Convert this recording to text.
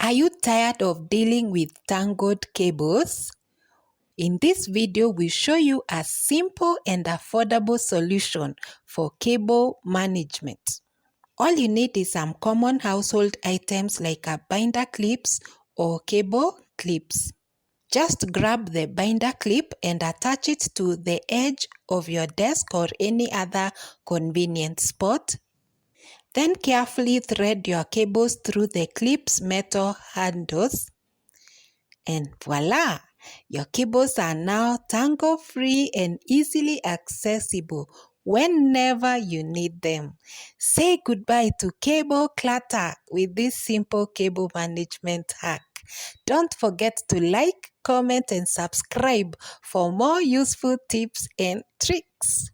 Are you tired of dealing with tangled cables? In this video, we show you a simple and affordable solution for cable management. All you need is some common household items like a binder clips or cable clips. Just grab the binder clip and attach it to the edge of your desk or any other convenient spot. Then carefully thread your cables through the clip's metal handles. And voila! Your cables are now tangle-free and easily accessible whenever you need them. Say goodbye to cable clutter with this simple cable management hack. Don't forget to like, comment, and subscribe for more useful tips and tricks.